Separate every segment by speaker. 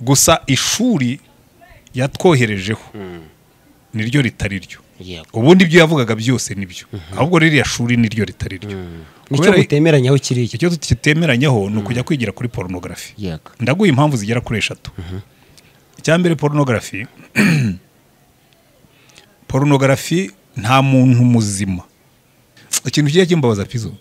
Speaker 1: gusa ishuri yatwoherejeho niryo ritari ryo. Ubundi ibyo yavugaga byose nibyo, ahubwo ririya shuri niryo ritari ryo.
Speaker 2: Nicyo mutemeranyaho kiri iki?
Speaker 1: Icyo tutemeranyaho ni ukujya kwigira kuri pornography. Ndaguha impamvu zigera kuri 3. Icyambere pornography pornography nta muntu muzima. Ikintu kigiye kimbabaza Pizo.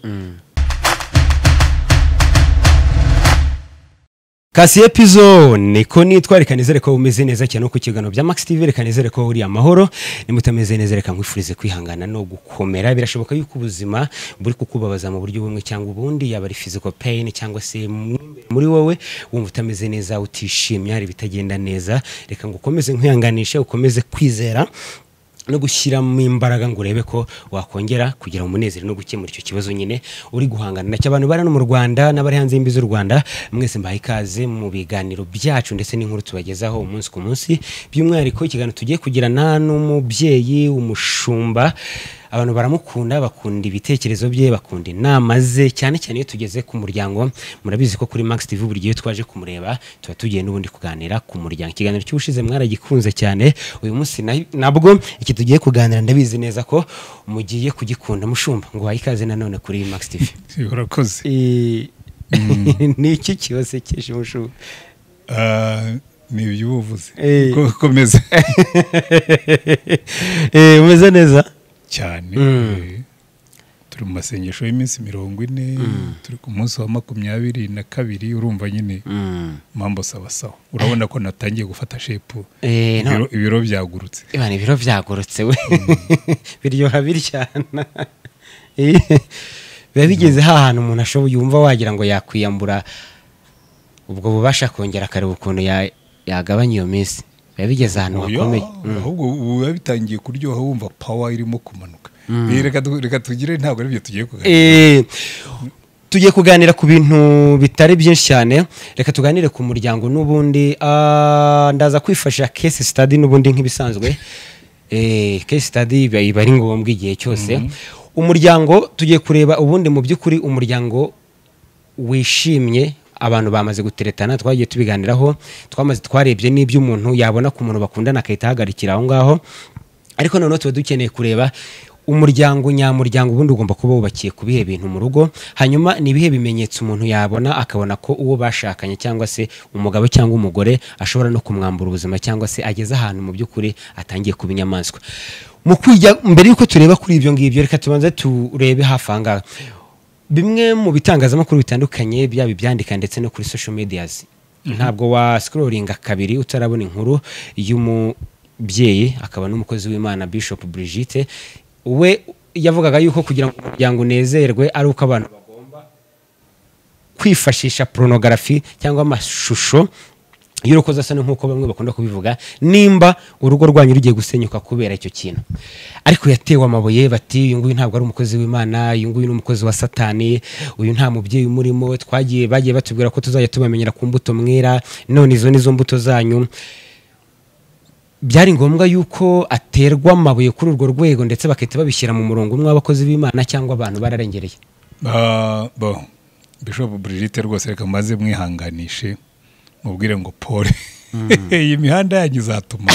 Speaker 2: Kasi epizo niko nitwa reka nizere ko umeze neza cyane ku kigano bya Max TV, reka nizere ko uri amahoro, nimutameze neza reka nkwifurize kwihangana no gukomera. Birashoboka yuko ubuzima buri kukubabaza mu buryo bumwe cyangwa ubundi, yaba ari physical pain cyangwa se muri wowe wumva utameze neza, utishimye, hari bitagenda neza, reka ngukomeze nkwihanganishe, ukomeze kwizera no gushyiramo imbaraga ngo urebe ko wakongera kugira umunezero no gukemura icyo kibazo nyine uri guhangana nacyo. Abantu bari no mu Rwanda n'abari hanze y'imbizi z'u Rwanda, mwese mbaye ikaze mu biganiro byacu ndetse n'inkuru tubagezaho umunsi ku munsi, by'umwihariko ikiganiro tugiye kugirana n'umubyeyi umushumba. Abantu baramukunda, bakunda ibitekerezo bye, bakunda inama ze, cyane cyane iyo tugeze ku muryango. Murabizi ko kuri Max TV buri gihe twaje kumureba tuba tugiye n'ubundi kuganira ku muryango. Ikiganiro cy'ubushize mwaragikunze cyane, uyu munsi nabwo iki tugiye kuganira ndabizi neza ko mugiye kugikunda. Mushumba ngo wayikaze nanone kuri Max TV.
Speaker 1: Urakoze.
Speaker 2: Ni iki cyose cyeshe Mushumba?
Speaker 1: Ni iby'ubuvuzi. Komeza.
Speaker 2: Umeze neza
Speaker 1: cyane. Turi mu masengesho y'iminsi 40, turi ku munsi wa 22, urumva nyine mambo sawa. Urabona ko natangiye gufata shape, ibiro byagurutse.
Speaker 2: Ibana ibiro byagurutse we. Biryoha biryana. Biba bigeze ahantu umuntu ashoboye yumva wagira ngo yakwiyambura ubwo bubasha kongera akareba ukuntu yagabanya iyo minsi. Bigeze ahantu hakomeye.
Speaker 1: Ahubwo ubu bitangiye kuryoha wumva power irimo kumanuka. Reka tugire ntabwo ari byo tugiye kuganira.
Speaker 2: Tugiye kuganira ku bintu bitari byinshi cyane. Reka tuganire ku muryango n'ubundi. Ndaza kwifasha case study n'ubundi nk'ibisanzwe. Case study iba ari ngombwa igihe cyose. Umuryango tugiye kureba ubundi mu by'ukuri umuryango wishimye. Abantu bamaze guteretana, twagiye tubiganiraho, twarebye n'ibyo umuntu yabona ku muntu bakundana akahita ahagarikira aho ngaho. Ariko noneho tuba dukeneye kureba umuryango nyamuryango ubundi ugomba kuba wubakiye ku bihe bintu mu rugo. Hanyuma ni ibihe bimenyetso umuntu yabona akabona ko uwo bashakanye cyangwa se umugabo cyangwa umugore ashobora no kumwambura ubuzima cyangwa se ageze ahantu mu by'ukuri atangiye kuba inyamaswa. Mu kwijya mbere yuko tureba kuri ibyo ngibyo, reka tubanze turebe hafanga bimwe mu bitangazamakuru bitandukanye byaba ibyandika ndetse no kuri social medias. Ntabwo wa scrollinga kabiri utarabona inkuru y'umubyeyi akaba n'umukozi w'Imana Bishop Brigitte. We yavugaga yuko kugira ngo umuryango unezerwe ari uko abantu bagomba kwifashisha pornography cyangwa amashusho y'urukozasoni nk'uko bamwe bakunda kubivuga, nimba urugo rwanyu rugiye gusenyuka kubera icyo kintu. Ariko yatewe amabuye bati uyu nguyu ntabwo ari umukozi w'Imana, uyu nguyu ni umukozi wa Satani, uyu nta mubyeyi umurimo. Bagiye batubwira ko tuzajya tubamenyera ku mbuto mwera, none izo nizo mbuto zanyu. Byari ngombwa yuko aterwa amabuye kuri urwo rwego ndetse bakahita babishyira mu murongo umwe w'abakozi b'Imana cyangwa abantu bararengereye?
Speaker 1: Bishop Brigitte rwose reka maze mwihanganishe, mubwire ngo pole. Iyi mihanda yanyu izatuma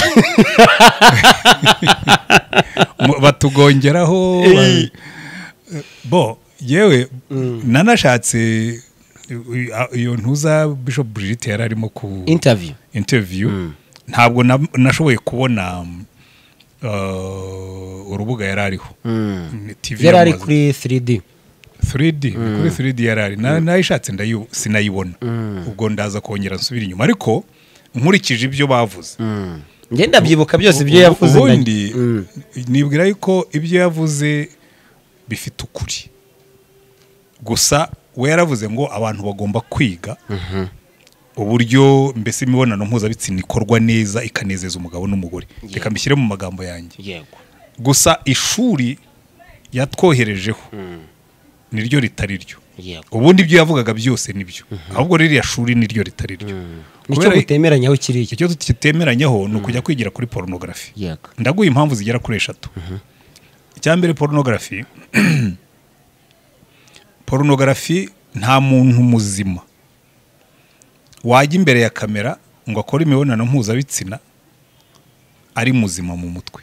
Speaker 1: batugongeraho. Yewe nanashatse iyo ntuza Bishop Brigitte yari arimo ku interview. Ntabwo nashoboye kubona urubuga yari ariho.
Speaker 2: Yari ari kuri 3D
Speaker 1: kuri 3D yarari nayishatse sinayibona. Ubwo ndaza kongera nsubira inyuma, ariko nkurikije ibyo bavuze
Speaker 2: ngenda byibuka byose ibyo yavuze.
Speaker 1: Ubundi nibwira yuko ibyo yavuze bifite ukuri, gusa we yaravuze ngo abantu bagomba kwiga uburyo mbese imibonano mpuzabitsina ikorwa neza ikanezeza umugabo n'umugore. Reka mbishyire mu magambo yanjye. Gusa ishuri yatwoherejeho niryo ritari ryo. Ubundi ibyo yavugaga byose nibyo, ahubwo ririya shuri niryo ritari ryo.
Speaker 2: Nicyo mutemeranyaho kiri iki?
Speaker 1: Icyo tutemeranyaho ni ukujya kwigira kuri pornography. Ndaguha impamvu zigera kuri 3. Icyambere pornography nta muntu muzima wajya imbere ya kamera ngo akore imibonano mpuzabitsina ari muzima mu mutwe,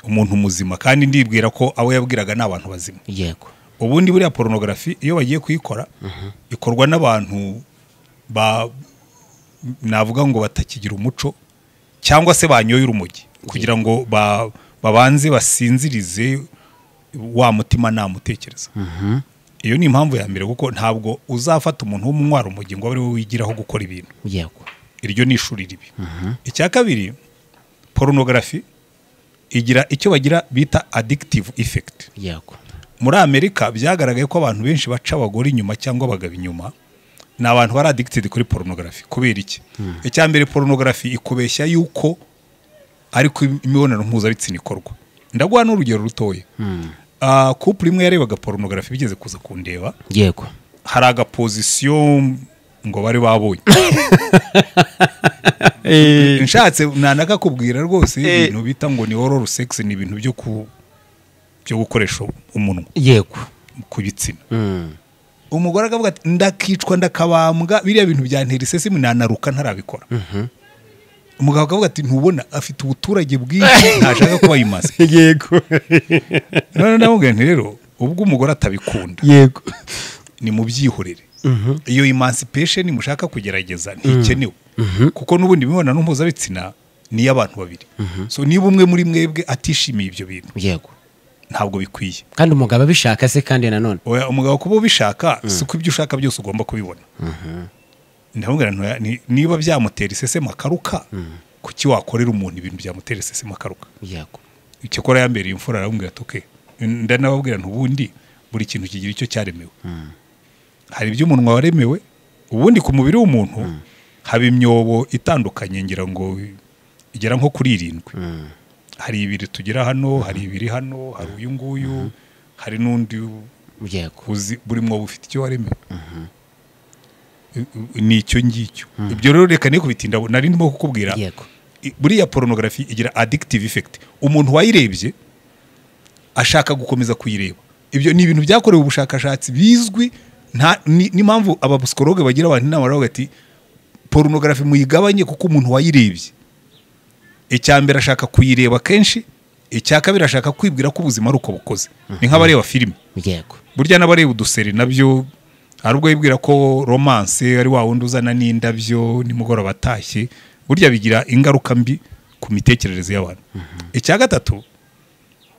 Speaker 1: umuntu muzima, kandi ndibwira ko abo yabwiraga ni abantu bazima.
Speaker 2: yego
Speaker 1: ubundi buriya porunogarafi iyo bagiye kuyikora ikorwa n'abantu navuga ngo batakigira umuco cyangwa se banyoye urumogi kugira ngo babanze basinzirize wa mutima namutekereza. iyo ni impamvu ya mbere, kuko ntabwo uzafata umuntu w'umunywa urumogi ngo abe ari we wigiraho gukora ibintu.
Speaker 2: yego
Speaker 1: iryo ni ishuri ribi. icya kabiri, porunogarafi igira icyo bagira bita addictive effect.
Speaker 2: yego
Speaker 1: muri Amerika byagaragaye ko abantu benshi baca abagore inyuma cyangwa abagabo inyuma ni abantu bari addicted kuri porunogarafi. kubera iki? icya mbere, porunogarafi ikubeshya yuko ariko imibonano mpuzabitsina ikorwa. ndaguha n'urugero rutoya. couple imwe yarebaga porunogarafi bigeze kuza kundeba.
Speaker 2: yego
Speaker 1: hari agapozisiyo ngo bari babonye. nshatse nanakakubwira rwose ibintu bita ngo ni oral sex, ni ibintu byo gukoresha umunwa
Speaker 2: yego
Speaker 1: ku bitsina. umugore akavuga ati ndakicwa ndakabambwa, biriya bintu byantera isesi nanaruka ntarabikora. umugabo akavuga ati ntubona afite ubuturage bwinshi ntashaka kuba yimaze.
Speaker 2: yego
Speaker 1: none ndamubwira nti rero ubwo umugore atabikunda
Speaker 2: yego
Speaker 1: ni mu byihorere. iyo emancipation mushaka kugerageza ntikenewe, kuko n'ubundi imibonano mpuzabitsina ni iy'abantu babiri. so niba umwe muri mwebwe atishimiye ibyo bintu,
Speaker 2: yego
Speaker 1: ntabwo bikwiye.
Speaker 2: kandi umugabo abishaka se, kandi nanone
Speaker 1: umugabo kuba ubishaka si uko ibyo ushaka byose ugomba kubibona. ndamubwira niba byamutera iseseme akaruka, kuki wakorera umuntu ibintu byamutera iseseme akaruka?
Speaker 2: yego
Speaker 1: icyo kora yambereye imfura, arambwira ati okay. ndanababwira ubundi buri kintu kigira icyo cyaremewe. hari iby'umunwa waremewe, ubundi ku mubiri w'umuntu haba imyobo itandukanye, ngira ngo igera nko kuri 7. hari 2 tugira hano, hari 2 hano, hari uyu nguyu, hari n'undi. uzi buri mwobo ufite icyo waremewe. ni icyo ngicyo. ibyo rero reka ne kubitinda, nari ndimo kukubwira. buriya porunogarafi igira addictive effect. umuntu wayirebye ashaka gukomeza kuyireba. ibyo ni ibintu byakorewe ubushakashatsi bizwi. n'impamvu abapsikologe bagira abantu inama baravuga ati porunogarafi muyigabanye kuko umuntu wayirebye, icya mbere ashaka kuyireba kenshi, icya kabiri ashaka kwibwira ko ubuzima ari uko bukoze. ni nk'abareba filime. burya n'abareba uduseri nabyo hari ubwo yibwira ko romance ari wa wundi uzana n'indabyo nimugoroba atashye. burya bigira ingaruka mbi ku mitekerereze y'abantu. icya gatatu,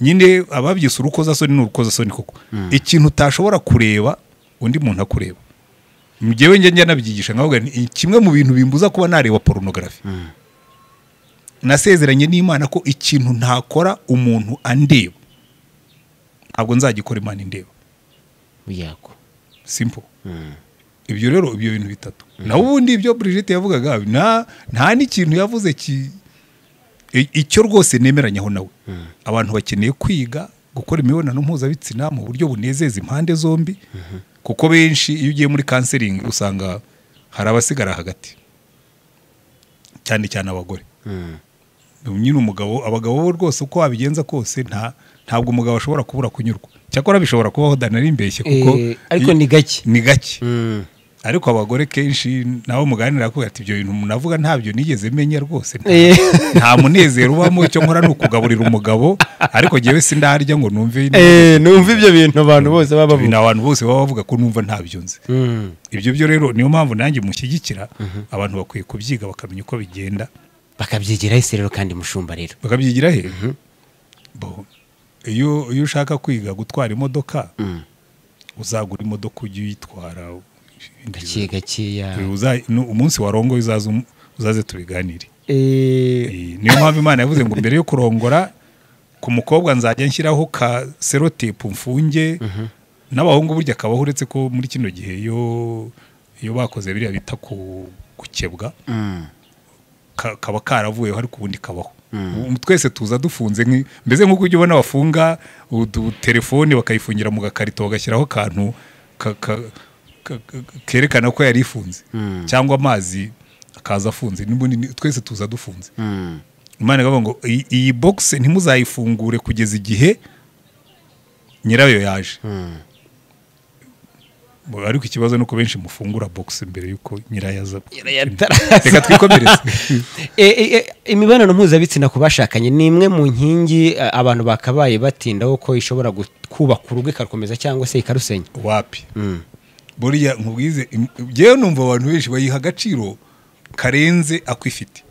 Speaker 1: nyine ababyise urukozasoni n'urukozasoni koko. ikintu utashobora kureba undi muntu akureba. njyewe njya nabyigisha nkavuga ni kimwe mu bintu bimbuza kuba nareba porunogarafi. nasezeranye n'Imana ko ikintu ntakora umuntu andeba ntabwo nzagikora Imana indeba.
Speaker 2: yego
Speaker 1: simple. ibyo rero ibyo bintu bitatu. naho ubundi ibyo Brigitte yavugaga nta n'ikintu yavuze icyo rwose nemeranyaho nawe. abantu bakeneye kwiga gukora imibonano mpuzabitsina mu buryo bunezeza impande zombi, kuko benshi iyo ugiye muri counseling usanga hari abasigara hagati, cyane cyane abagore. nyine abagabo bo rwose uko wabigenza kose ntabwo umugabo ashobora kubura kunyurwa. cyakora bishobora kubaho danari imbeshye, kuko
Speaker 2: ariko ni gake.
Speaker 1: ariko abagore kenshi nabo muganira ko ati ibyo bintu umuntu avuga ntabyo nigeze menya rwose. nta munezero ubamo, icyo nkora ni ukugaburira umugabo, ariko jyewe sindarya ngo numve
Speaker 2: ibyo bintu abantu bose baba bavuga.
Speaker 1: abantu bose baba bavuga ko numva ntabyo nzi. ibyo byo rero niyo mpamvu nanjye mushyigikira. abantu bakwiye kubyiga bakamenya uko bigenda,
Speaker 2: bakabyigira ese rero. kandi mushumba rero
Speaker 1: bakabyigira he? iyo ushaka kwiga gutwara imodoka, uzagura imodoka ujye uyitwara
Speaker 2: gakeya.
Speaker 1: umunsi warongoye uzaze tubiganire. niyo mpamvu Imana yavuze ngo mbere yo kurongora ku mukobwa nzajya nshyiraho ka serotepu mfunge. n'abahungu burya akabaho, uretse ko muri kino gihe iyo bakoze biriya bita gukebwa kaba karavuyeho, ariko ubundi kabaho. twese tuza dufunze mbese nk'uko ujya ubona bafunga telefone bakayifungira mu gakarito bagashyiraho akantu kerekana ko yari ifunze, cyangwa amazi akaza afunze. twese tuza dufunze. Imana ikavuga ngo iyi box ntimuzayifungure kugeza igihe nyirayo yaje. ariko ikibazo nuko benshi mufungura box mbere yuko nyirayaza
Speaker 2: reka
Speaker 1: twikomereze.
Speaker 2: Imibonano mpuzabitsina ku bashakanye ni imwe mu nkingi abantu bakabaye batindaho ko ishobora kubaka urugo ikarukomeza cyangwa se ikarusenya.
Speaker 1: Wapi buriya nkubwize jewe numva abantu benshi bayiha agaciro karenze akwifite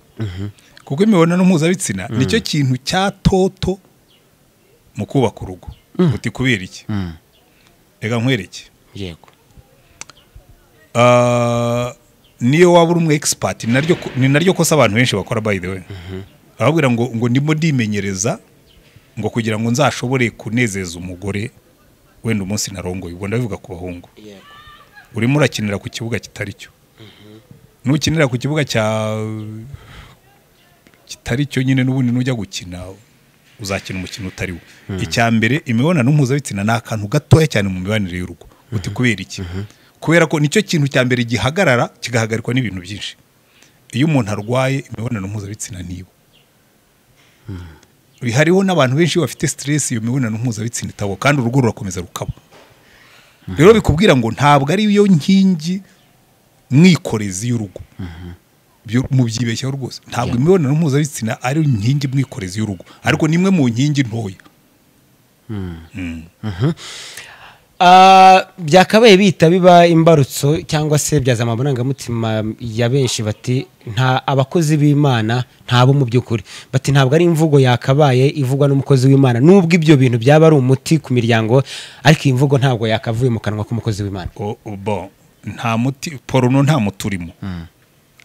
Speaker 1: kuko imibonano mpuzabitsina nicyo kintu cya toto mu kubaka urugo. Uti kubera iki? Reka nkwereke.
Speaker 2: Yego.
Speaker 1: Niyo waba uri umu expert ni naryo kosa abantu benshi bakora by the way. Ababwira ngo ndimo ndimenyereza ngo kugira ngo nzashobore kunezeza umugore wenda umunsi narongoye. Ubwo ndabivuga ku bahungu.
Speaker 2: Yego.
Speaker 1: Urimo urakinira ku kibuga kitari cyo. Nukinira ku kibuga kitari cyo nyine n'ubundi nujya gukina uzakina umukino utari wo. Icya mbere imibonano mpuzabitsina ni akantu gatoya cyane mu mibanire y'urugo. Uti kubera iki? Kubera ko nicyo kintu cya mbere gihagarara kigahagarikwa n'ibintu byinshi. Iyo umuntu arwaye imibonano mpuzabitsina nibo. Hariho n'abantu benshi bafite stress iyo mibonano mpuzabitsina itabo kandi urugo rurakomeza rukaba. Rero bikubwira ngo ntabwo ari yo nkingi mwikorezi y'urugo. Mu byibeshyaho rwose ntabwo imibonano mpuzabitsina ari inkingi mwikorezi y'urugo ariko nimwe mu nkingi ntoya.
Speaker 2: Byakabaye bita biba imbarutso cyangwa se byaza amarangamutima ya benshi bati nta abakozi b'Imana ntabo mu by'ukuri bati ntabwo ari imvugo yakabaye ivugwa n'umukozi w'Imana nubwo ibyo bintu byaba ari umuti ku miryango ariko iyi mvugo ntabwo yakavuye mu kanwa k'umukozi w'Imana.
Speaker 1: Nta muti porono nta muturimo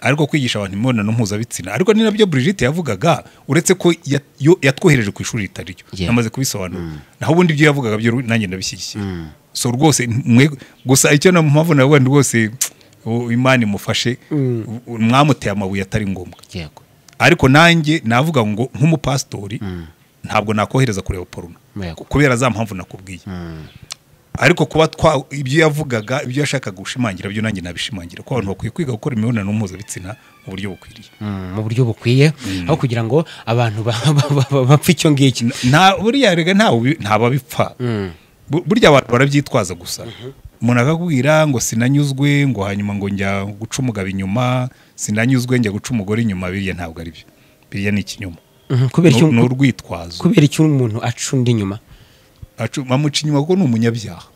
Speaker 1: ariko kwigisha abantu imibonano mpuzabitsina ariko ni nabyo Brigitte yavugaga uretse ko yatwohereje ku ishuri ritari ryo namaze kubisobanura naho ubundi ibyo yavugaga byo nanjye ndabishyigikiye. So rwose gusa icyo namuhavu na wenda rwose Imana imufashe mwamuteye amabuye atari ngombwa.
Speaker 2: Yego.
Speaker 1: Ariko nanjye navuga ngo nk'umupastori ntabwo nakohereza kureba porono kubera za mpamvu nakubwiye. Ariko kuba ibyo yavugaga ibyo yashakaga gushimangira byo nanjye nabishimangira ko abantu bakwiye kwiga gukora imibonano mpuzabitsina mu buryo bukwiriye.
Speaker 2: Mu buryo bukwiye aho kugira ngo abantu bapfe icyo ngiki.
Speaker 1: Buriya rega ntababipfa. Burya abantu barabyitwaza gusa. Umuntu akakubwira ngo sinanyuzwe ngo hanyuma ngo njya guca umugabo inyuma sinanyuzwe njya guca umugore inyuma biriya ntabwo ari byo. Biriya ni ikinyoma. Ni urwitwazo.
Speaker 2: Kubera icyo umuntu aca undi inyuma.
Speaker 1: Mamuca inyuma kuko ni umunyabyaha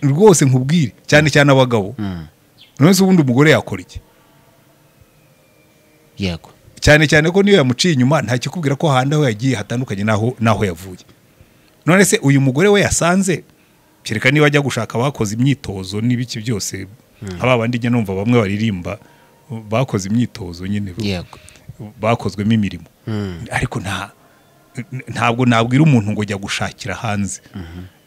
Speaker 1: rwose nkubwire cyane cyane abagabo. None se ubundi umugore yakora iki?
Speaker 2: Yego.
Speaker 1: Cyane cyane ko niyo yamuciye inyuma nta kikubwira ko handi aho yagiye hatandukanye naho yavuye. None se uyu mugore we yasanze kereka niba ajya gushaka abakoze imyitozo n'ibiki byose aba bandi njye numva bamwe baririmba bakoze imyitozo nyine.
Speaker 2: Yego.
Speaker 1: Bakozwemo imirimo. Ariko ntabwo nabwira umuntu ngo jya gushakira hanze.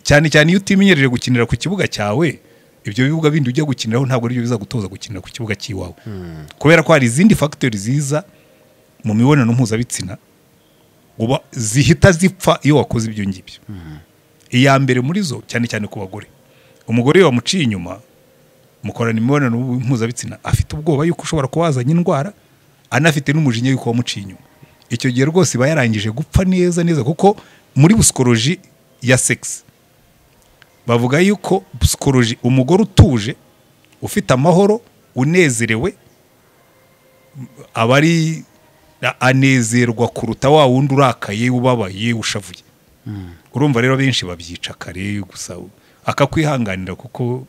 Speaker 1: Cyane cyane iyo utimenyereje gukinira ku kibuga cyawe ibyo bibuga bindi ujya gukiniraho ntabwo ari byo bizagutoza gukinira ku kibuga cyiwawe. Kubera ko hari izindi factor ziza mu mibonano mpuzabitsina uba zihita zipfa iyo wakoze ibyo ngibyo. Iya mbere muri zo cyane cyane ku bagore. Umugore wamuciye inyuma mukorana imibonano mpuzabitsina afite ubwoba yuko ushobora kubazanya indwara anafite n'umujinya yuko wamuciye inyuma. Icyo gihe rwose iba yarangije gupfa neza kuko muri psychology ya sex bavuga yuko psychology umugore utuje ufite amahoro unezerewe abari anezerwa kuruta wa wundi urakaye ubabaye ushavuye. Urumva rero benshi babyica kare gusa akakwihanganira kuko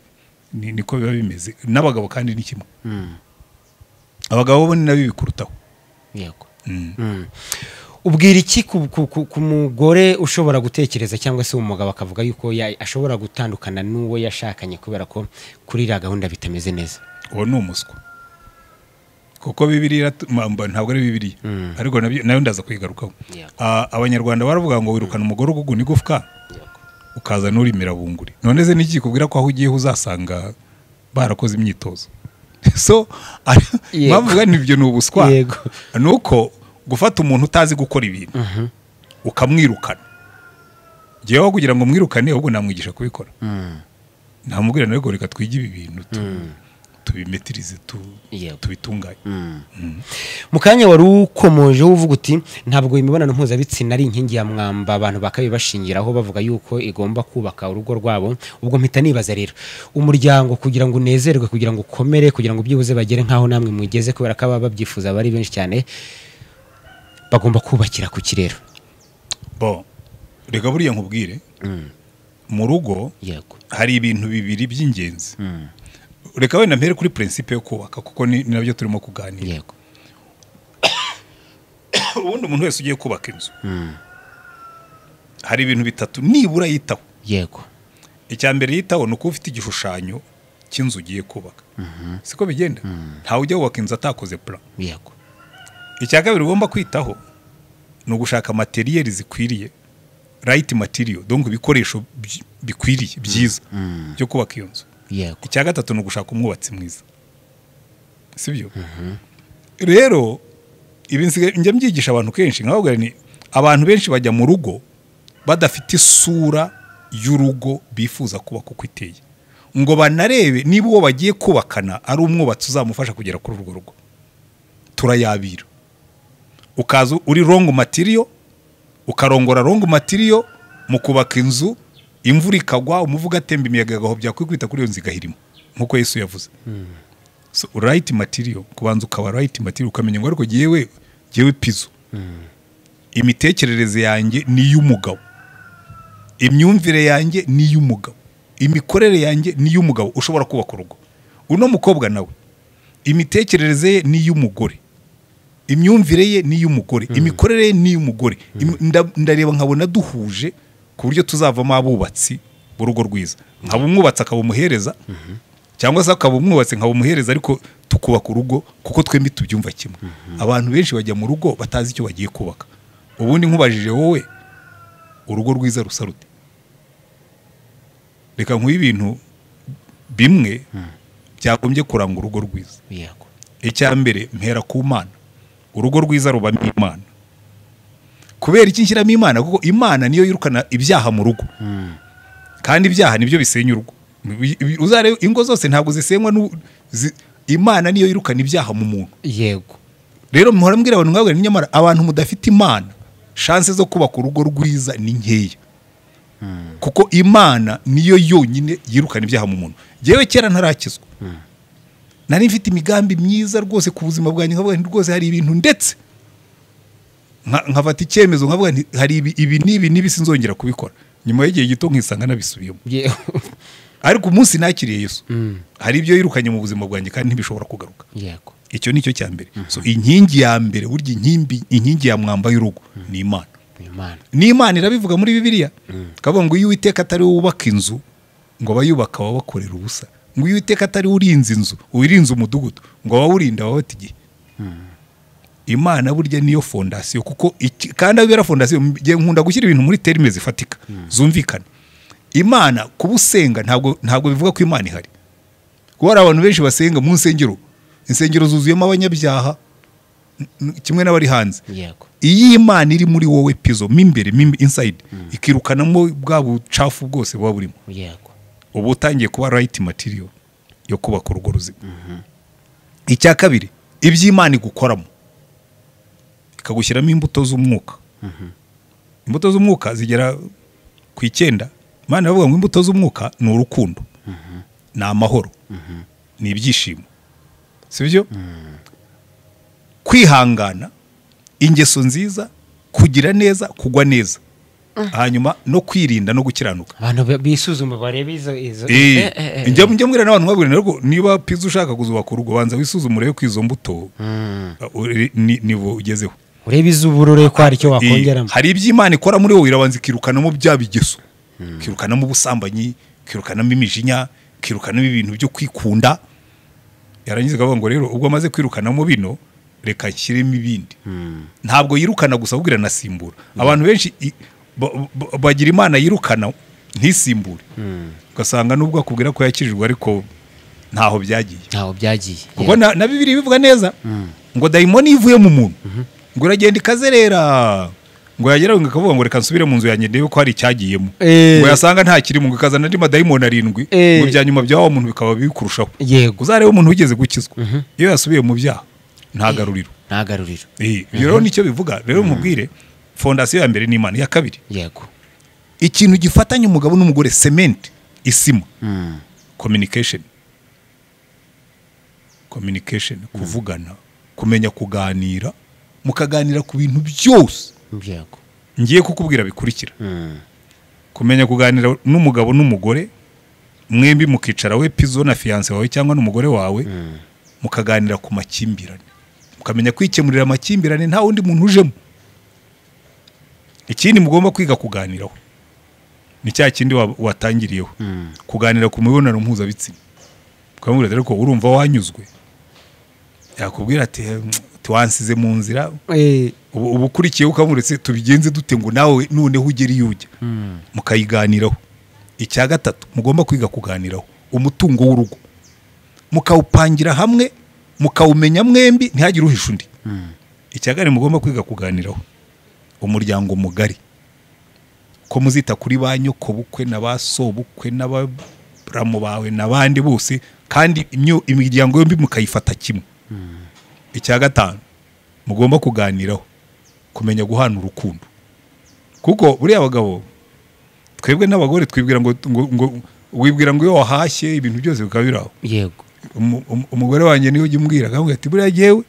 Speaker 1: niko biba bimeze n'abagabo kandi ni kimwe. Abagabo bo ni nabi bikurutaho.
Speaker 2: Yego. Ubwira iki ku mugore ushobora gutekereza cyangwa se umugabo akavuga yuko ashobora gutandukana n'uwo yashakanye kubera ko kuri iriya gahunda bitameze neza?
Speaker 1: Uwo ni umuswa kuko Bibiliya ntabwo ari Bibiliya ariko nayo ndaza kwigarukaho. Abanyarwanda baravuga ngo wirukana umugore uguguna igufwa ukaza n'urimira bunguri. None se niki kubwira ko aho ugiye uzasanga barakoze imyitozo? So bavuga nibyo ni ubuswa. Nuko gufata umuntu utazi gukora ibintu ukamwirukana jewe kugira ngo mwirukane ahubwo namwigisha kubikora. Namubwira nawe ngo reka twige ibi bintu tubimetirize
Speaker 2: Yego.
Speaker 1: tubitunganye.
Speaker 2: mu kanya wari ukomoje uvuga uti ntabwo imibonano mpuzabitsina ari inkingi ya mwamba abantu bakabibashingiraho bavuga yuko igomba kubaka urugo rwabo. Ubwo mpita nibaza rero umuryango kugira ngo unezerwe, kugira ngo ukomere, kugira ngo byibuze bagere nk'aho namwe mugeze, kubera ko ababa babyifuza bari benshi cyane, bagomba kubakira ku kirero.
Speaker 1: Bo reka buriya nkubwire, mu rugo
Speaker 2: Yego.
Speaker 1: hari ibintu bibiri by'ingenzi. Reka wenda mpere kuri principe yo kubaka kuko ni nabyo turimo kuganira.
Speaker 2: Yego.
Speaker 1: Ubundi umuntu wese ugiye kubaka inzu hari ibintu bitatu nibura yitaho.
Speaker 2: Yego.
Speaker 1: Icya mbere yitaho ni uko ufite igishushanyo cy'inzu ugiye kubaka. Siko bigenda? Ntawe ujya wubaka inzu atakoze plan.
Speaker 2: Yego.
Speaker 1: Icya kabiri ugomba kwitaho ni ugushaka materiyeri zikwiriye, right material, donc ibikoresho bikwiriye byiza byo kubaka iyo nzu.
Speaker 2: Yego.
Speaker 1: Icya gatatu ni ugushaka umwubatsi mwiza, sibyo? Rero ibi njya mbyigisha abantu kenshi, nkababwira ni abantu benshi bajya mu rugo badafite isura y'urugo bifuza kubaka uko iteye, ngo banarebe niba uwo bagiye kubakana ari umwubatsi uzamufasha kugera kuri urwo rugo. Turayabira, ukaza uri wrong material, ukarongora wrong material mu kubaka inzu, imvura ikagwa, umuvuga atemba imiyaga agahobya kwita kuri iyo nzu igahirima nkuko Yesu yavuze. So right material, kubanza ukaba right material, ukamenya ngo ariko jewe pizo, imitekerereze yanjye ni y'umugabo, imyumvire yanjye ni y'umugabo, imikorere yanjye ni y'umugabo ushobora kubaka urugo. Uno mukobwa nawe imitekerereze ye ni y'umugore, imyumvire ye ni y'umugore, imikorere ye ni y'umugore. Ndareba nkabona duhuje ku buryo tuzavamo abubatsi b'urugo rwiza. Nkaba umwubatsi akaba umuhereza, cyangwa se akaba umwubatsi nkaba umuhereza, ariko tukubaka urugo kuko twembi tubyumva kimwe. Abantu benshi bajya mu rugo batazi icyo bagiye kubaka. Ubundi nkubajije wowe, urugo rwiza rusa rute? Reka nk'uyu ibintu bimwe byagombye kuranga urugo rwiza.
Speaker 2: Yego.
Speaker 1: Icya mbere mpera ku Mana. Urugo rwiza rubamo Imana. Kubera iki nshyiramo Imana? Kuko Imana niyo yirukana ibyaha mu rugo, kandi ibyaha nibyo bisenya urugo. Uzarebe ingo zose ntabwo zisenywa Imana niyo yirukana ibyaha mu muntu.
Speaker 2: Yego.
Speaker 1: Rero muhora mbwira abantu nkabwira ni nyamara abantu mudafite Imana, chance zo kubaka urugo rwiza ni nkeya. Kuko Imana niyo yonyine yirukana ibyaha mu muntu. Jewe kera ntarakizwa, nari mfite imigambi myiza rwose ku buzima bwanjye, nkavuga nti rwose hari ibintu ndetse nkafata icyemezo nkavuga nti hari ibi n'ibi sinzongera kubikora. Nyuma y'igihe gito nkisanga nabisubiyemo. Ariko umunsi nakiriye Yesu, hari ibyo yirukanye mu buzima bwanjye kandi ntibishobora kugaruka.
Speaker 2: Yego.
Speaker 1: Icyo nicyo cya mbere. So inkingi ya mbere, burya inkingi ya mwamba y'urugo ni Imana. Ni Imana irabivuga muri Bibiliya. Kavuga ngo iyo Uwiteka atari wubaka inzu, ngo abayubaka baba bakorera ubusa. Ngo iyo Uwiteka atari urinze inzu, uwirinze umudugudu, ngo abawurinda baba batigiye. Imana burya niyo fondasiyo, kuko kandi abera fondasiyo, nkunda gushyira ibintu muri terime zifatika zumvikana. Imana kubusenga ntabwo bivuga ko Imana ihari. Kuko hari abantu benshi basenga mu nsengero, insengero zuzuyemo abanyabyaha kimwe n'abari hanze.
Speaker 2: Yego.
Speaker 1: Iyi Imana iri muri wowe pizo mimbere inside, ikirukanamo bwa bucafu bwose buba burimo.
Speaker 2: Yego.
Speaker 1: Ubu utangiye kuba right material yo kubaka urugo ruzima. Icya kabiri, iby'Imana igukoramo ikagushyiramo imbuto z'umwuka. Imbuto z'umwuka zigera ku 9. Imana yavuga ngo imbuto z'umwuka ni urukundo, ni amahoro, ni ibyishimo, sibyo? Kwihangana, ingeso nziza, kugira neza, kugwa neza, hanyuma no kwirinda no gukiranuka. Abantu
Speaker 2: bisuzuma barebe izo
Speaker 1: njya mbwira n'abantu nkabwira ngo niba pizo ushaka kuzubaka urugo, banza wisuzuma urebe ko izo mbuto nibo ugezeho,
Speaker 2: urebe izuburure ko hari icyo wakongeramo.
Speaker 1: Hari iby'Imana ikora muri wowe, irabanza ikirukanamo bya bigeso, kirukanamo ubusambanyi, kirukanamo imijinya, kirukanamo ibintu byo kwikunda. Yarangiza akavuga ngo rero ubwo amaze kwirukanamo bino, reka nshyiremo ibindi. Ntabwo yirukana gusa, ahubwo iranasimbura. Abantu benshi bagira Imana yirukana ntisimbure, ugasanga nubwo akubwira ko yakirijwe ariko ntaho byagiye. Kuko na Bibiliya bivuga neza ngo dayimoni ivuye mu muntu, ngo iragenda ikazerera, ngo yagera ngo akavuga ngo reka nsubire mu nzu yanjye ndebe ko hari icyagiyemo ngo yasanga nta kirimo ngo ikazana andi madayimoni 7 ngo bya nyuma byawo umuntu bikaba bikurushaho
Speaker 2: yego
Speaker 1: uzarebe umuntu wigeze gukizwa iyo yasubiye mu byaha ntagaruriro rero nicyo bivuga rero mubwire fondasiyo ya mbere ni Imana, ya kabiri
Speaker 2: yego
Speaker 1: ikintu gifatanya umugabo n'umugore cement isima communication kuvugana kumenya kuganira mukaganira ku bintu byose
Speaker 2: yego
Speaker 1: ngiye kukubwira bikurikira kumenya kuganira n'umugabo n'umugore mwembi mukicara we pizo na fiance wawe cyangwa n'umugore wawe mukaganira ku makimbirane mukamenya kwikemurira amakimbirane nta wundi muntu ujemo. Ikindi mugomba kwiga kuganiraho ni cya kindi watangiriyeho kuganira ku mibonano mpuzabitsina ukamubwira rero ko urumva wanyuzwe yakubwira ati wansize mu nzira ubu ukurikiye ukamuretse tubigenze dute ngo nawe noneho ugere iyo ujya mukayiganiraho. Icya gatatu mugomba kwiga kuganiraho umutungo w'urugo mukawupangira hamwe mukawumenya mwembi ntihagire uhisha undi. Icya kane mugomba kwiga kuganiraho umuryango mugari ko muzita kuri ba nyoko bukwe na ba so bukwe n'abaramu bawe n'abandi bose kandi imiryango yombi mukayifata kimwe. Icya gatanu mugomba kuganiraho kumenya guhana urukundo kuko buriya abagabo twebwe n'abagore twibwira ngo wibwira ngo iyo wahashye ibintu byose bikabiraho.
Speaker 2: Yego
Speaker 1: umugore wanjye niyo ugimbwira akamubwira ati buriya yewe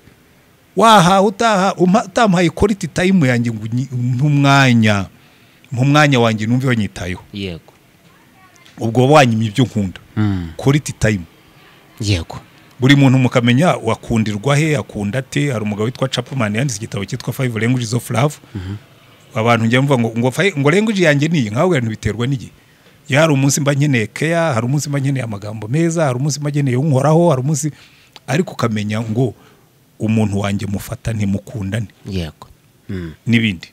Speaker 1: waha utampaye quality time yanjye ngo umwanya wanjye numve wanyitayeho.
Speaker 2: Yego
Speaker 1: ubwo wanyimye ibyo nkunda quality time.
Speaker 2: Yego
Speaker 1: buri muntu mukamenya wakundirwa he akunda ate. Hari umugabo witwa Chapman yanditse igitabo cyitwa 5 Languages of Love. Abantu njya mvuga ngo language yanjye ni nkawe biterwa n'igi. Hari umunsi mba nkeneye care, hari umunsi mba nkeneye amagambo meza, hari umunsi mba nkeneye unkoraho, hari umunsi ariko ukamenya ngo umuntu wanjye mufata ntimukundane.
Speaker 2: Yego
Speaker 1: n'ibindi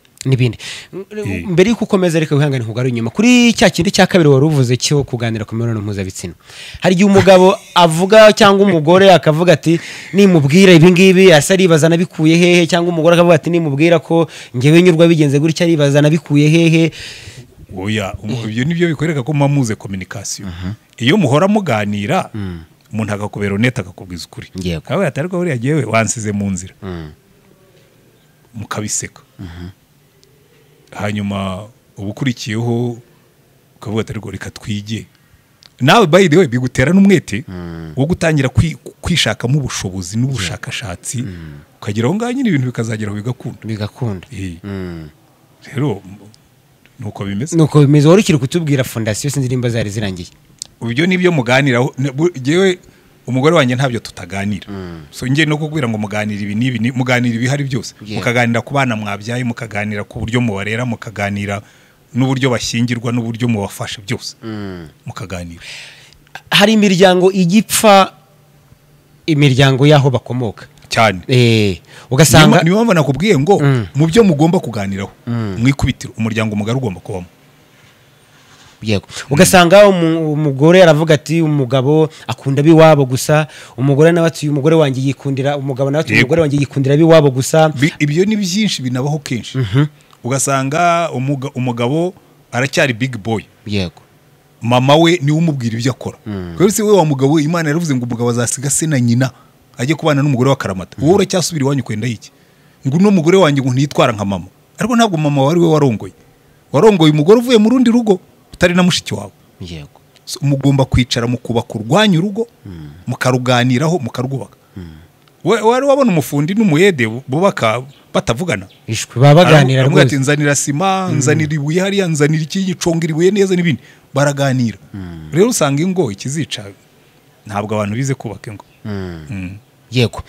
Speaker 2: mbere yuko ukomeza reka wihangane kugara inyuma kuri cya kindi cya kabiri wari uvuze cyo kuganira ku mibonano mpuzabitsina. Hari igihe umugabo avuga cyangwa umugore akavuga ati nimubwira ibi ngibi asa aribaza nabikuye hehe, cyangwa umugore akavuga ati nimubwira ko ngewe nyurwa bigenze gutya aribaza nabikuye hehe.
Speaker 1: Oya ibyo nibyo bikwereka ko mamuze communication. Iyo muhora muganira umuntu akakubera honete akakubwiza ukuri. Kawe atari ko buriya yewe wansize mu nzira mukabiseka. Hanyuma ubukurikiyeho ukavuga ati riko reka twige nawe by the way bigutera n'umwete wo gutangira kwishakamo ubushobozi n'ubushakashatsi ukagira aho ngaho nyine ibintu bikazageraho bigakunda. Rero nuko bimeze
Speaker 2: wari ukiri kutubwira fondasiyo sinzi nimba zari zirangiye.
Speaker 1: Ubyo nibyo muganiraho jewe umugore wanjye ntabyo tutaganira. So ngiye no kugwira ngo muganira ibi nibi muganira ibihari byose mukaganira ku bana mwabyaye mukaganira ku buryo mubarera mukaganira n'uburyo bashyingirwa n'uburyo mubafasha byose mukaganira.
Speaker 2: Hari imiryango igipfa imiryango yaho bakomoka
Speaker 1: cyane
Speaker 2: ugasanga
Speaker 1: niyo mpamvu nakubwiye ngo mu byo mugomba kuganiraho mwikubitiro umuryango mugari ugomba kubamo.
Speaker 2: Yego ugasanga umugore aravuga ati umugabo akunda biwabo gusa, umugore nawe ati umugore wanjye yikundira, umugabo nawe ati umugore wanjye yikundira biwabo gusa.
Speaker 1: Ibyo ni byinshi binabaho kenshi. Ugasanga umugabo aracyari big boy.
Speaker 2: Yego
Speaker 1: mama we niwe umubwira ibyo akora. Kwero se we wa mugabo Imana yaravuze ngo umugabo azasiga se na nyina ajye kubana n'umugore wa Karamata. Wowe uracyasubira iwanyu kwenda iki ngo no mugore wanjye ngo ntitwara nka mama. Ariko ntabwo mama wari we warongoye umugore uvuye mu rundi rugo utari na mushiki wawe.
Speaker 2: Yego
Speaker 1: mugomba kwicara mukubaka urwanyu urugo mukaruganiraho mukarwubaka. Wari wabona umufundi n'umuyede bubaka batavugana
Speaker 2: ishwe babaganira
Speaker 1: rwose ati nzanira sima nzanira ibuye hariya nzanira iki gicongira ibuye neza n'ibindi baraganira. Rero usanga ingo ikizica ntabwo abantu bize kubaka ingo.
Speaker 2: Yego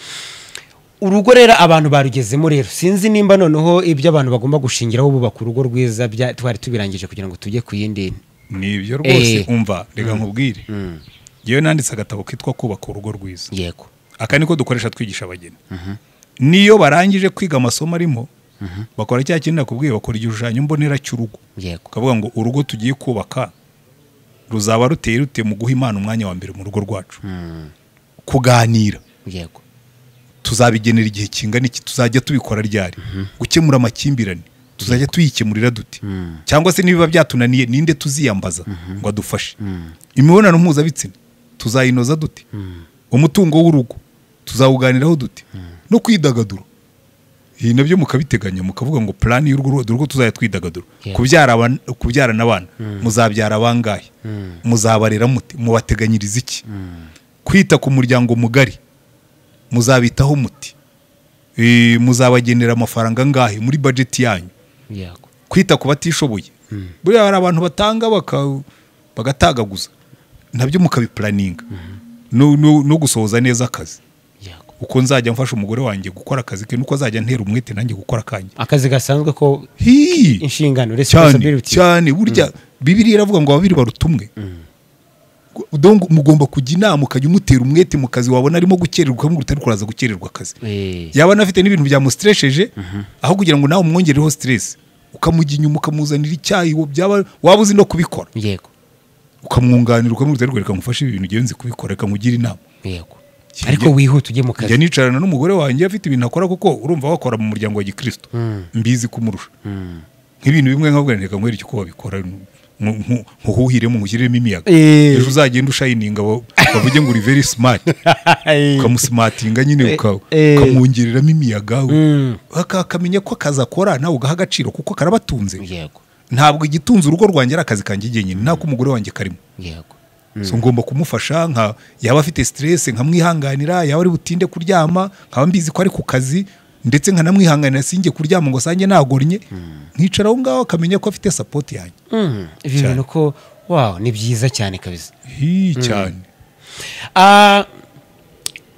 Speaker 2: urugo rero abantu barugezemo rero sinzi nimba noneho ibyo abantu bagomba gushingiraho bubaka urugo rwiza twari tubirangije kugira ngo tujye ku yindi.
Speaker 1: Nibyo rwose umva reka nkubwire yewe nanditse agatabo kitwa kubaka urugo rwiza.
Speaker 2: Yego
Speaker 1: aka niko dukoresha twigisha abageni. Niyo barangije kwiga amasomo arimo bakora cya kintu nakubwiye bakora igishushanyo mbonera cy'urugo. Ukavuga ngo urugo tugiye kubaka ruzaba ruteye rute mu guha Imana umwanya wa mbere mu rugo rwacu. Kuganira.
Speaker 2: Yego
Speaker 1: tuzabigenera igihe kingana iki tuzajya tubikora ryari. Gukemura amakimbirane tuzajya tuyikemurira dute cyangwa se niba byatunaniye ninde tuziyambaza ngo adufashe imibonano mpuzabitsina tuzayinoza dute umutungo w'urugo tuzawuganiraho dute no kwidagadura iyi nabyo mukabiteganya mukavuga ngo plan y'urugo tuzajya twidagadura kubyara n'abana muzabyara abangahe muzabarera muti mubateganyiriza iki kwita ku muryango mugari muzabitaho muti muzabagenera amafaranga ngahe muri budget yanyu kwita ku batishoboye buriya hari abantu batanga bagatagaguza nabyo mukabiplaninga no gusohoza neza akazi uko nzajya mfasha umugore wanjye gukora akazi ke nuko azajya ntera umwete nanjye gukora kanjye
Speaker 2: akazi gasanzwe ko inshingano
Speaker 1: responsibility cyane burya Bibiliya iravuga ngo ababiri barutumwe donc mugomba kujya inama ukajya umutera umwete mu kazi wabona arimo gukererwa ukamubwira utari kuraza gukererwa akazi yaba anafite n'ibintu byamustresheje aho kugira ngo nawe umwongereho stress ukamujya inyuma ukamuzanira icyayi waba uzi no kubikora
Speaker 2: yego
Speaker 1: ukamwunganira ukamubwira utari reka ngufashe ibintu ugenze kubikora reka ngugira inama
Speaker 2: yego ariko wihuta ujye mu kazi
Speaker 1: njya nicarana n'umugore wanjye afite ibintu akora kuko urumva wakora mu muryango wa gikristo mbizi kumurusha nk'ibintu bimwe nkabwira reka nkwereke uko babikora nkuhuhiremo nkushyiremo imiyaga ejo uzagenda ushayininga bavuge ngo uri very smart ukamusmartinga nyine ukamwongereramo imiyaga akamenya ko akazi akora nawe ugaha agaciro kuko karabatunze ntabwo igitunze urugo rwanjye ari akazi kanjye jyenyine nako umugore wanjye karimo so ngomba kumufasha yaba afite stress nkamwihanganira yaba ari butinde kuryama nkaba mbizi ko ari ku kazi ndetse nkanamwihanganira sinjye kuryama ngo sanjye nagornye nkicara aho ngaho akamenya ko afite support yanjye
Speaker 2: ibintu ko wow ni byiza cyane kabisa
Speaker 1: cyane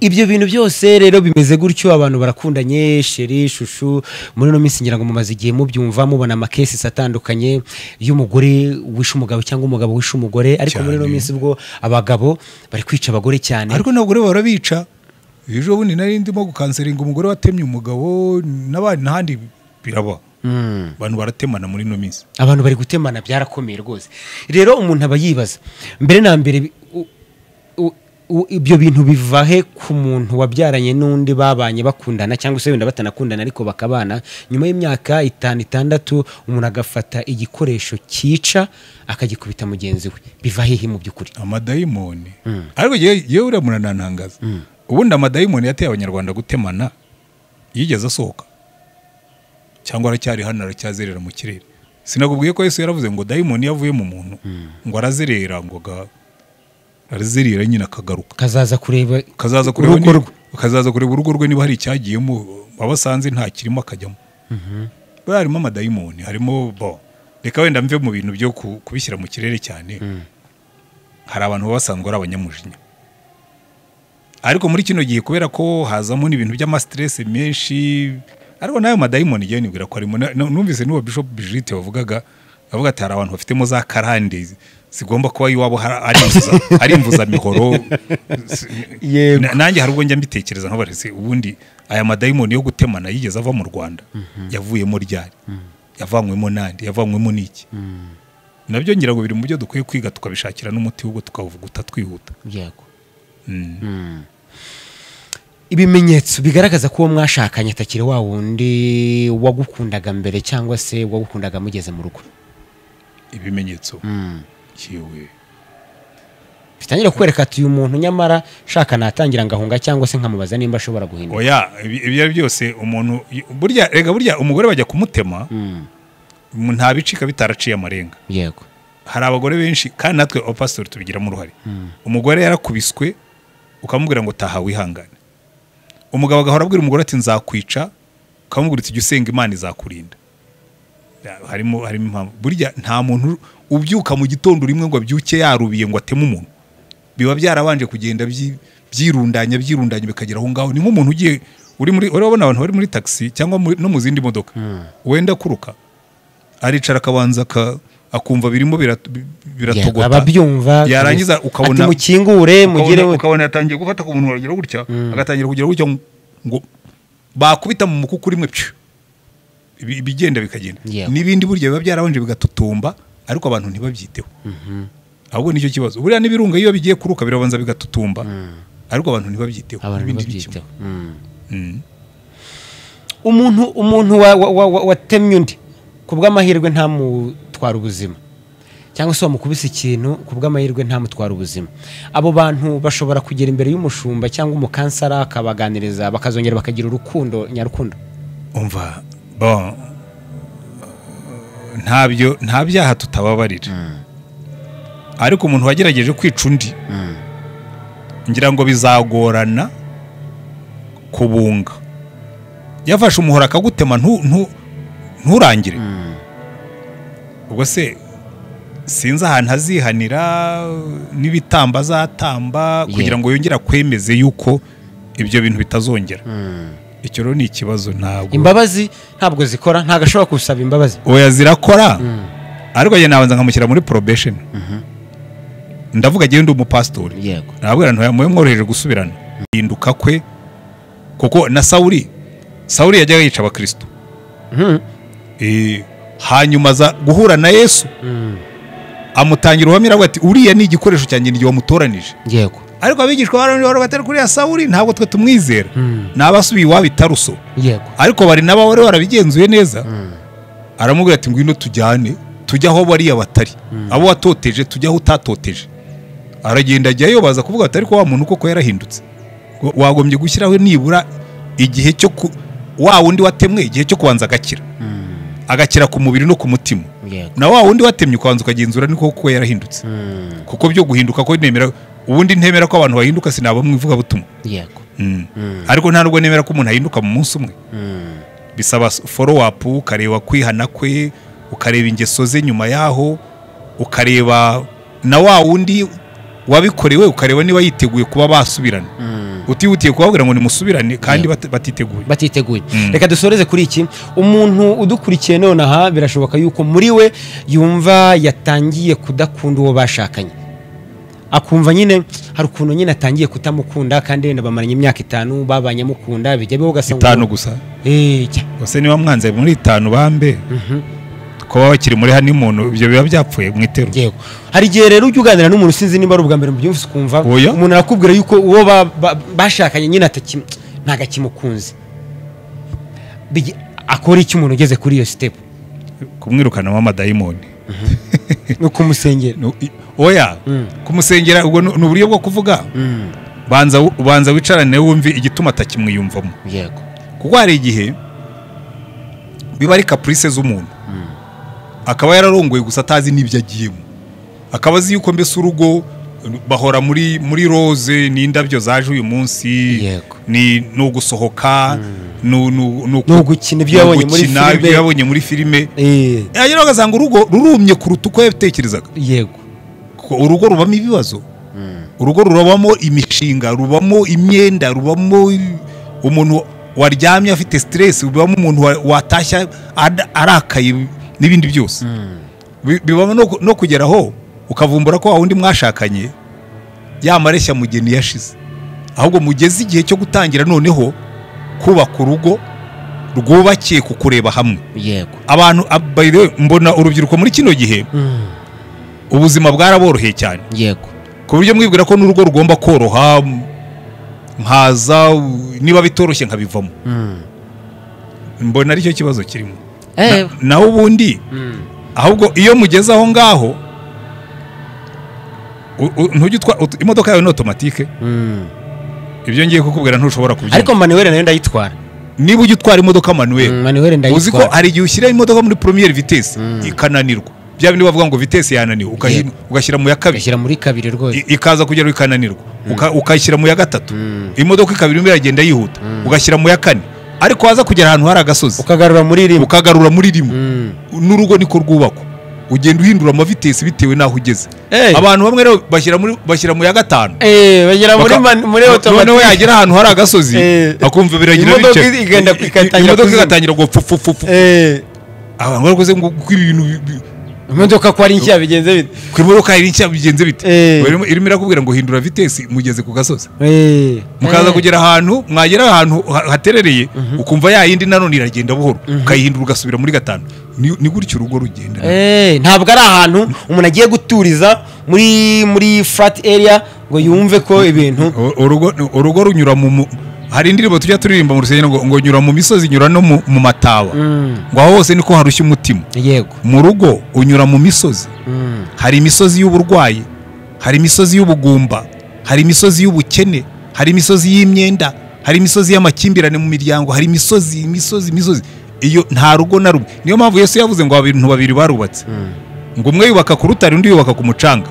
Speaker 2: ibyo bintu byose rero bimeze gutyo abantu barakundanye sheri shushu muri no minsi ngira ngo mumaze igihe mubyumva mubona amakesi atandukanye y'umugore wishe umugabo cyangwa umugabo wishe umugore ariko muri no minsi bwo abagabo bari kwica abagore cyane
Speaker 1: ariko n'abagore barabica ejo bundi nari ndimo gukanseringa umugore watemye umugabo n'abandi n'ahandi biraba abantu baratemana muri no minsi
Speaker 2: abantu bari gutemana byarakomeye rwose rero umuntu aba yibaza mbere na mbere ibyo bintu bivahe ku muntu wabyaranye n'undi babanye bakundana cyangwa se wenda batanakundana ariko bakabana nyuma y'imyaka 5-6 umuntu agafata igikoresho cyica akagikubita mugenzi we bivahe mu by'ukuri
Speaker 1: amadayimoni ariko yewe uramunanantangaza ubundi amadayimoni yateye abanyarwanda gutemana yigeze asohoka cyangwa aracyari hano aracyazerera mu kirere sinakubwiye ko Yesu yaravuze ngo dayimoni yavuye mu muntu ngo arazerera ngo arazerera nyine akagaruka
Speaker 2: kazaza kureba
Speaker 1: urugo rwe niba hari icyagiyemo abasanze nta kirimo akajyamo harimo amadayimoni harimo reka wenda mve mu bintu byo kubishyira mu kirere cyane hari abantu basanzwe ari abanyamujinya ariko muri kino gihe kubera ko hazamo n'ibintu by'amastress menshi ariko nayo madayimoni igiye nibwira ko arimo numvise n'uwa Bishop Brigitte avuga ati hari abantu bafitemo za karande sigomba kuba iwabo ari imvuza mihoro nanjye hari ubwo njya mbitekereza nk'abarese ubundi aya madayimoni yo gutemana yigeze ava mu Rwanda yavuyemo ryari yavanywemo nande yavanywemo niki nabyo ngira ngo biri mu byo dukwiye kwiga tukabishakira n'umuti w'ubwo tukavuguta twihuta
Speaker 2: yego ibimenyetso bigaragaza ko uwo mwashakanye atakiri wa wundi wagukundaga mbere cyangwa se wagukundaga mugeze mu rugo
Speaker 1: ibimenyetso yewe
Speaker 2: bitangira kwereka ati uyu muntu nyamara shaka natangira ngahunga cyangwa se nkamubaza nimba ashobora guhinduka
Speaker 1: oya ibyo byose umuntu burya umugore bajya kumutema nta bicika bitaraciye amarenga
Speaker 2: yego
Speaker 1: hari abagore benshi kandi natwe opastor tubigiramo uruhare umugore yarakubiswe ukamubwira ngo taha wihangane umugabo agahora abwira umugore ati nzakwica ukamubwira ati jya usenga Imana izakurinda harimo impamvu burya nta muntu ubyuka mu gitondo rimwe ngo abyuke yarubiye ngo ateme umuntu biba byarabanje kugenda byirundanya bikagera aho ngaho ni nk'umuntu ugiye urabona abantu bari muri taxi cyangwa no mu zindi modoka wenda kuruka aricara akabanza akumva birimo biratogota
Speaker 2: ababyumva
Speaker 1: yarangiza ukabona
Speaker 2: ati mukingure mugire
Speaker 1: ukabona yatangiye gufata ku muntu wagira gutya agatangira kugira gutya ngo bakubita mu mukuku rimwe bigenda bikagenda n'ibindi burya biba byarabanje bigatutumba ariko abantu ntibabyiteho ahubwo nicyo kibazo buriya n'ibirunga iyo bigiye kuruka birabanza bigatutumba ariko abantu ntibabyiteho
Speaker 2: umuntu watemye undi ku bw'amahirwe ntamutwara ubuzima cyangwa se wamukubise ikintu ku bw'amahirwe ntamutwara ubuzima, abo bantu bashobora kugera imbere y'umushumba cyangwa umukansara akabaganiriza bakazongera bakagira urukundo nyarukundo?
Speaker 1: umva nta byaha tutababarira, ariko umuntu wagerageje kwica undi ngira ngo bizagorana kubunga. yafashe umuhoro akagutema nturangire, ubwo se sinzi ahantu azihanira n'ibitamba azatamba kugira ngo yongere akwemeze yuko ibyo bintu bitazongera. icyo rero ni ikibazo. Ntabwo
Speaker 2: imbabazi ntabwo zikora, ntabwo ashobora gusaba imbabazi.
Speaker 1: oya zirakora, ariko njye nabanza nkamushyira muri probation. ndavuga agenda umupasitori,
Speaker 2: yego,
Speaker 1: nabwira ntuyamuye mworoheje gusubirana hinduka kwe, kuko na Sawuli yajyaga yica abakristo. hanyuma aza guhura na Yesu, amutangira ubuhamya ati uriya ni igikoresho cyanjye n'igihe wamutoranije.
Speaker 2: yego,
Speaker 1: ariko abigishwa barabona batari kuri ya Sawuli ntabwo twe tumwizera, nabasubiye iwabo i Taruso.
Speaker 2: yego,
Speaker 1: ariko bari nabo wari warabigenzuye neza, aramubwira ati ngwino tujyane tujya aho bariya batari, abo watoteje tujya aho utatoteje. aragenda ajyayo, baza kuvuga ati ariko wa muntu koko yarahindutse, wagombye gushyiraho nibura igihe cyo wa wundi watemwe igihe cyo kubanza agakira ku mubiri no ku mutima, na wa wundi watemye ukabanza ukagenzura niko koko yarahindutse. kuko byo guhinduka ko nemera, ubundi ntemera ko abantu bahinduka, sinaba mwivuga butumwa.
Speaker 2: yego,
Speaker 1: ariko nta nubwo nemera ko umuntu ahinduka mu munsi umwe. bisaba follow up, ukareba kwihana kwe, ukareba ingeso ze nyuma yaho, ukareba na wa wundi wabikorewe, ukareba niba yiteguye kuba basubirana. utihutiye kubabwira ngo nimusubirane kandi batiteguye.
Speaker 2: reka dusoreze kuri iki. umuntu udukurikiye none aha birashoboka yuko muri we yumva yatangiye kudakunda uwo bashakanye, akumva nyine hari ukuntu nyine atangiye kutamukunda, kandi wenda bamaranye imyaka 5 babanye mukunda, bijya biho ugasanga
Speaker 1: 5 gusa. Ose niba mwanze muri 5 bambe kuba bakiri muri honeymoon, ibyo biba byapfuye mu iteruro.
Speaker 2: yego, hari igihe rero ujya uganira n'umuntu sinzi nimba ari ubwa mbere mu byumvise, ukumva umuntu arakubwira yuko uwo bashakanye nyine ntago akimukunze. akora iki umuntu ugeze kuri iyo step?
Speaker 1: kumwirukanamo amadayimoni
Speaker 2: no kumusengera.
Speaker 1: oya kumusengera ubwo ni uburyo bwo kuvuga. banza wicarane wumve igituma atakimwiyumvamo.
Speaker 2: yego,
Speaker 1: kuko hari igihe biba ari caprice z'umuntu, akaba yararongoye gusa atazi n'ibyo agiyemo, akaba azi yuko mbese urugo bahora muri rose n'indabyo zaje uyu munsi, ni ugusohoka,
Speaker 2: gukina ibyo
Speaker 1: yabonye muri filime. yagera agasanga urugo rurumye kuruta uko yabitekerezaga.
Speaker 2: yego,
Speaker 1: urugo rubamo ibibazo, urugo rurabamo imishinga, rubamo imyenda, rubamo umuntu waryamye afite stress, rubamo umuntu watashya arakaye n'ibindi byose. bibamo no kugeraho ukavumbura ko wundi mwashakanye yamareshya mugeni yashize, ahubwo mugeze igihe cyo gutangira noneho kubaka urugo rwubakiye ku kureba hamwe.
Speaker 2: yego,
Speaker 1: abantu mbona urubyiruko muri kino gihe ubuzima bwaraboroheye cyane.
Speaker 2: yego,
Speaker 1: ku buryo mwibwira ko n'urugo rugomba koroha, nkaza niba bitoroshye nkabivamo. mbona aricyo kibazo kirimo. naho ubundi ahubwo iyo mugeze aho ngaho imodoka yawe ni automatique. ibyo ngiye kukubwira ntushobora kubyumva,
Speaker 2: ariko manuel nayo ndayitwara.
Speaker 1: niba ujya utwara imodoka manuel
Speaker 2: ndayitwara,
Speaker 1: uzi ko hari igihe ushyira imodoka muri première vitesse ikananirwa, bya bindi bavuga ngo vitesse yananiwe, ugashyira mu ya kabiri,
Speaker 2: ugashyira muri kabiri rwose,
Speaker 1: ikaza kugera ikananirwa, ukayishyira mu ya gatatu, imodoka ikabiri iragenda yihuta, ugashyira mu ya kane, ariko waza kugera ahantu hari agasozi
Speaker 2: ukagarura
Speaker 1: muri rimwe. n'urugo niko rwubakwa, ugenda uhindura amavitesi bitewe n'aho ugeze. abantu bamwe rero bashyira mu ya 5,
Speaker 2: bashyira muri automatique,
Speaker 1: noneho yagera ahantu hari agasozi akumva biragira bityo, imodoka igatangira ngo pfu. abantu barakoze ngo ibintu
Speaker 2: imodoka ko ari nshya bigenze bite,
Speaker 1: ku imodoka ari nshya bigenze bite, irimo irakubwira ngo hindura vitesi mugeze ku gasozi. mukaza kugera ahantu, mwagera ahantu haterereye, ukumva ya yindi nanone iragenda buhoro, ukayihindura ugasubira muri 5. ni gutyo urugo rugenda.
Speaker 2: ntabwo ari ahantu umuntu agiye guturiza muri flat area ngo yumve ko ibintu.
Speaker 1: urugo runyura hari indirimbo tujya turirimba mu rusengero ngo nyura mu misozi nyura no mu mataba ngo aho hose niko harushya umutima.
Speaker 2: yego
Speaker 1: mu rugo unyura mu misozi, hari imisozi y'uburwayi, hari imisozi y'ubugumba, hari imisozi y'ubukene, hari imisozi y'imyenda, hari imisozi y'amakimbirane mu miryango, hari imisozi. Iyo nta rugo na rumwe. Niyo mpamvu Yesu yavuze ngo abantu babiri barubatse, ngo umwe yubaka ku rutare undi yubaka ku mucanga.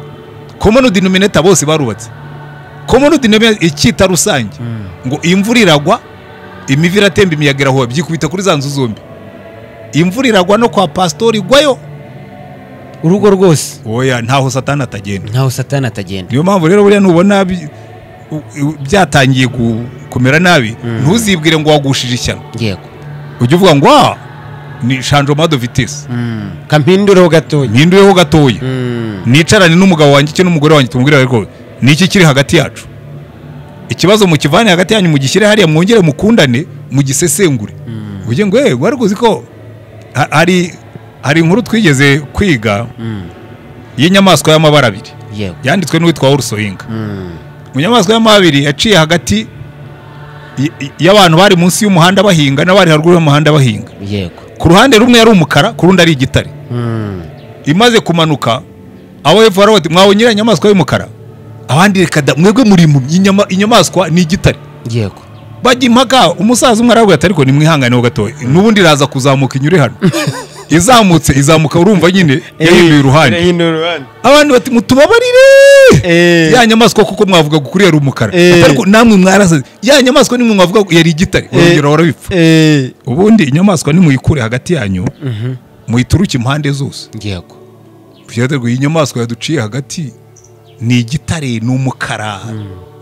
Speaker 1: Common denominator bose barubatse. Common denominator icyita rusange, ngo imvura iragwa, imivu iratemba, imiyaga irahuha, byikubita kuri za nzu zombi. Imvura iragwa no kwa pastori igwayo,
Speaker 2: urugo rwose
Speaker 1: oya ntaho Satani atagenda. Niyo mpamvu rero buriya nubona byatangiye kumera nabi, ntuzibwire ngo wagushije ishyano.
Speaker 2: yego
Speaker 1: ujye uvuga ngo ni changement de vitesse,
Speaker 2: kampindureho gatoya,
Speaker 1: nicarane n'umugabo wanjye cyo n'umugore wanjye tumubwira ariko niki kiri hagati yacu, ikibazo mu kivane hagati yanyu mugishyire hariya, mwongere mukundane, mugisesengure. Ujye ngo wari kuzi ko hari inkuru twigeze kwiga y'inyamaswa y'amabara abiri, yanditswe n'uwitwa Urusohinga. Mu nyamaswa y'amabara abiri yaciye hagati y'abantu bari munsi y'umuhanda bahinga n'abari haruguru y'umuhanda bahinga. Ku ruhande rumwe yari umukara, ku rundi ari igitare. Imaze kumanuka abo hepfo bati mwabonye inyamaswa y'umukara, abandi reka mwebwe muri mu inyamaswa ni igitare. Bajya impaka, umusaza umwe aravuga ati ariko nimwihangane ho gatoya, n'ubundi iraza kuzamuka inyure hano. Izamuka urumva nyine yahinduye iruhande. Abandi bati mutubabarire, ya nyamaswa kuko mwavuga gukuri yari umukara, ariko namwe mwarasaze, ya nyamaswa nimwe mwavuga yari igitare, urugero warabipfa. Ubundi inyamaswa nimuyikure hagati yanyu, muyituruke impande zose. Byadego inyamaswa yaduciye hagati ni igitare, ni umukara,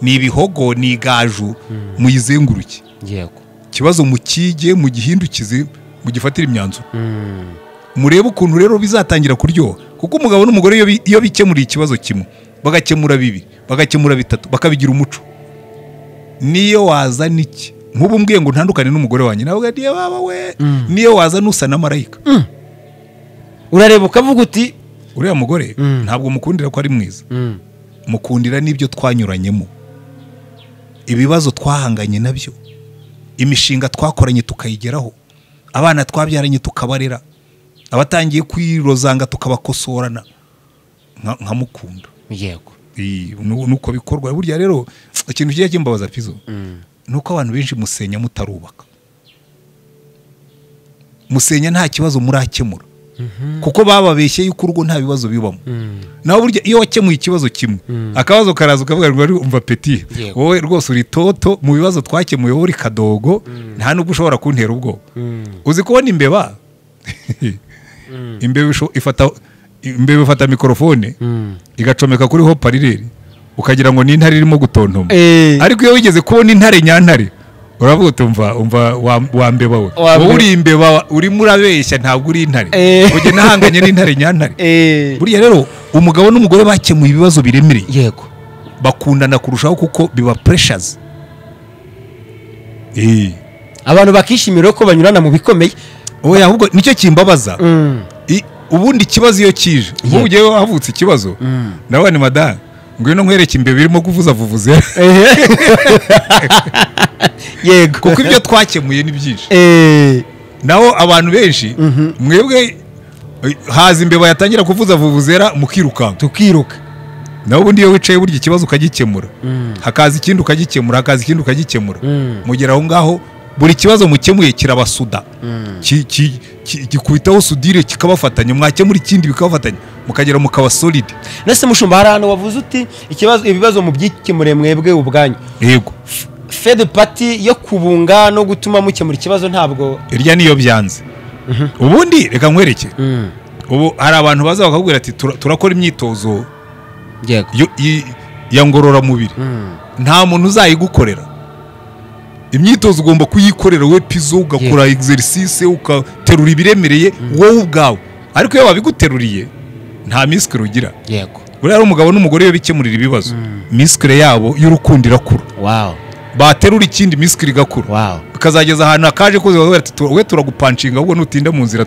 Speaker 1: ni ibihogo, ni igaju, muyizenguruke. Kibazo mukige, mugihindukize, mugifatira imyanzuro. Murebe ukuntu rero bizatangira kuryoha, kuko umugabo n'umugore iyo bikemuriye ikibazo kimwe, bagakemura bibiri, bagakemura bitatu, bakabigira umuco. Niyo wazana iki, nk'ubu mbwiye ngo ntandukane n'umugore wanjye, navuga ati baba we, niyo wazana usa na marayika,
Speaker 2: urareba ukavuga uti
Speaker 1: uriya mugore ntabwo mukundira ko ari mwiza, mukundira n'ibyo twanyuranyemo, ibibazo twahanganye nabyo, imishinga twakoranye tukayigeraho, abana twabyaranye tukabarera, abatangiye kwirozanga tukabakosorana, nkamukunda. Nuko bikorwa. Burya rero ikintu kigiye kimbabaza Fizo, nuko abantu benshi musenya mutarubaka, musenya nta kibazo murakemura, kuko bababeshye yuko urugo nta bibazo bibamo. Naho burya iyo wakemuye ikibazo kimwe, akabazo karaza ukavuga ngo umva peti, wowe rwose uri toto, mu bibazo twakemuye wowe uri kadogo, nta nubwo ushobora kuntera ubwo. Uzi kubona imbeba, imbeba ifata mikrofone igacomeka kuri ho parireri, ukagira ngo ni intare irimo gutontoma, ariko iyo wigeze kubona intare nyantare, uravuga utumva wa mbeba we, wowe uri imbeba, urimo urabeshya, ntabwo uri intare. Ujye nahanganye n'intare nyantare. Buriya rero umugabo n'umugore bakemuye ibibazo biremereye, bakundana kurushaho kuko biba pressures.
Speaker 2: Abantu bakishimira ko banyurana mu bikomeye.
Speaker 1: Oya, ahubwo nicyo kimbabaza. Ubundi ikibazo iyo kije, ubu ugiye havutse ikibazo, nawe ni madame ngwino nkwereke imbeba irimo kuvuza vuvuze. Kuko ibyo twakemuye ni byinshi. Naho abantu benshi, mwebwe haza imbeba yatangira kuvuza vuvuzera mukiruka,
Speaker 2: tukiruka.
Speaker 1: Naho ubundi iyo wicaye burya ikibazo ukagikemura, hakaza ikindi ukagikemura, hakaza ikindi ukagikemura, mugera aho ngaho buri kibazo mukemuye kirabasuda, gikubitaho sudire kikabafatanya, mwakemura ikindi bikabafatanya, mukagera mukaba solid.
Speaker 2: Nese mushumba, hari ahantu wavuze uti ibibazo mu byikemure mwebwe ubwanyu.
Speaker 1: Yego,
Speaker 2: Fed party yo kubunga no gutuma mukemura ikibazo ntabwo
Speaker 1: irya niyo byanze. Ubundi reka nkwereke, ubu hari abantu baza bakakubwira ati turakora imyitozo ya ngorora mubiri, nta muntu uzayigukorera. Imyitozo ugomba kuyikorera we pizo, ugakora exercice, ukaterura ibiremereye wowe ubwawe, ariko iyo babiguteruriye nta miskre ugira. Buriya ari umugabo n'umugore iyo bikemurira ibibazo, miskre yabo y'urukundo irakura. Baterura ikindi miskre igakura, bikazageza ahantu akaje koze we turagupanshinga, ahubwo nutinda mu nzira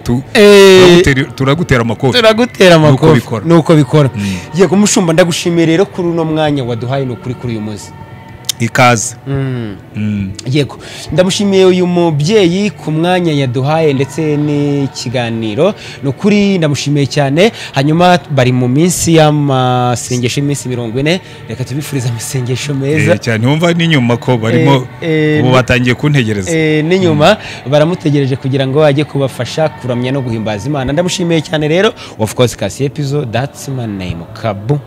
Speaker 1: turagutera amakofi.
Speaker 2: Nuko bikora. Yego mushumba, ndagushimiye rero kuri uno mwanya waduhaye no kuri uyu munsi.
Speaker 1: ikaze.
Speaker 2: Yego, ndamushimiye uyu mubyeyi ku mwanya yaduhaye ndetse n'ikiganiro, ni ukuri ndamushimiye cyane. Hanyuma bari mu minsi y'amasengesho y'iminsi 40, reka tubifurize amasengesho meza
Speaker 1: cyane. Wumva n'inyuma ko barimo ubu batangiye kuntegereza,
Speaker 2: n'inyuma baramutegereje kugira ngo ajye kubafasha kuramya no guhimbaza Imana. Ndamushimiye cyane rero. Of course, Kasi episode, that's my name, Kabu.